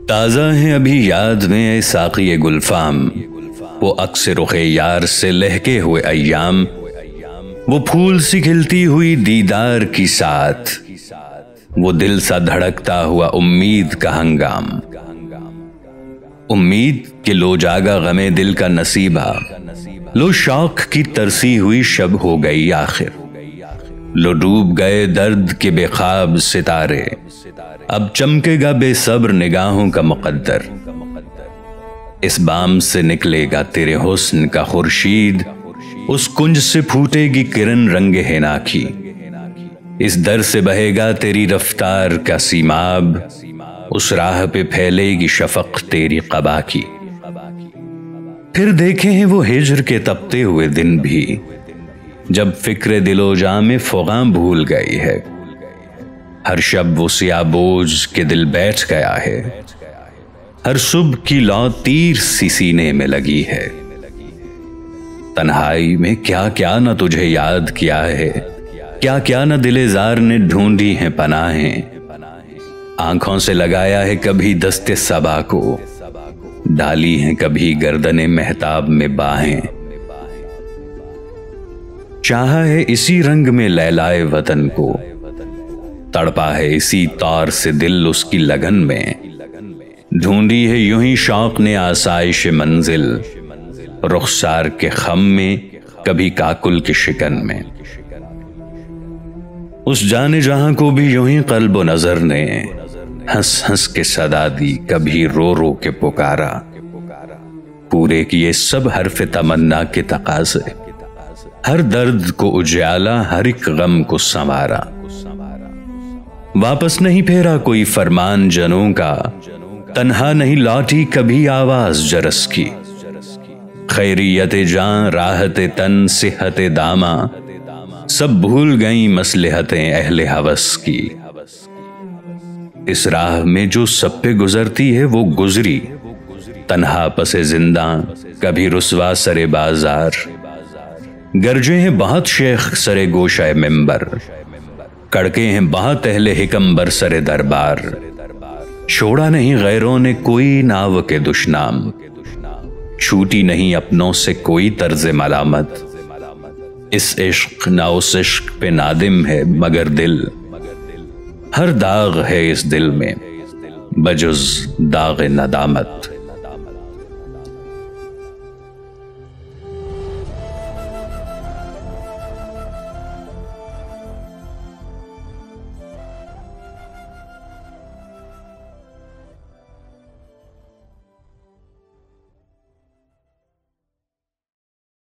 ताज़ा है अभी याद में ए साक़ी गुलफाम, वो अक्स रुखे यार से लहके हुए अय्याम, वो फूल सी खिलती हुई दीदार की साथ, वो दिल सा धड़कता हुआ उम्मीद का हंगाम। उम्मीद के लो जागा गमे दिल का नसीबा, लो शौक की तरसी हुई शब हो गई आखिर, लो डूब गए दर्द के बेखाब सितारे, अब चमकेगा बेसब्र निगाहों का मुकद्दर। इस बाम से निकलेगा तेरे हुस्न का खुर्शीद, उस कुंज से फूटेगी किरण रंगे हिना की, इस दर से बहेगा तेरी रफ्तार का सीमाब, उस राह पे फैलेगी शफक तेरी क़बा की। फिर देखे हैं वो हिज्र के तपते हुए दिन भी, जब फिक्र दिलो जा में फ़ुग़ा भूल गई है, हर शब वो सिया बोझ के दिल बैठ गया है, हर सुबह की लौ तीर सी सीने में लगी है। तन्हाई में क्या क्या न तुझे याद किया है, क्या क्या न दिलेजार ने ढूंढी हैं पनाहें, आंखों से लगाया है कभी दस्ते सबा को, डाली हैं कभी गर्दने महताब में बाहें। चाहा है इसी रंग में लैलाए वतन को, तड़पा है इसी तौर से दिल उसकी लगन में, ढूंढी है यूं ही शौक ने आसाइश मंजिल, रुखसार के खम में कभी काकुल के शिकन में। उस जाने जहां को भी यूं ही कल्ब नजर ने हंस हंस के सदा दी, कभी रो रो के पुकारा, पूरे किए सब हरफ तमन्ना के तकाज़े, हर दर्द को उजाला हर एक गम को संवारा। वापस नहीं फेरा कोई फरमान जनों का, तन्हा नहीं लौटी कभी आवाज जरस की, खैरियत जान राहत तन सेहत दामा, सब भूल गई मसलहतें अहले हवस की। इस राह में जो सब पे गुजरती है वो गुजरी, तन्हा पसे जिंदा कभी रुसवा सरे बाजार, गरजे हैं बहुत शेख सरे गोशाए मिंबर, कड़के हैं बहुत अहले हिकम बर सरे दरबार, छोड़ा नहीं गैरों ने कोई नाव के दुश्नाम, छूटी नहीं अपनों से कोई तर्ज मलामत। इस इश्क ना उस इश्क पे नादिम है मगर दिल, हर दाग है इस दिल में बजुज दाग नदामत।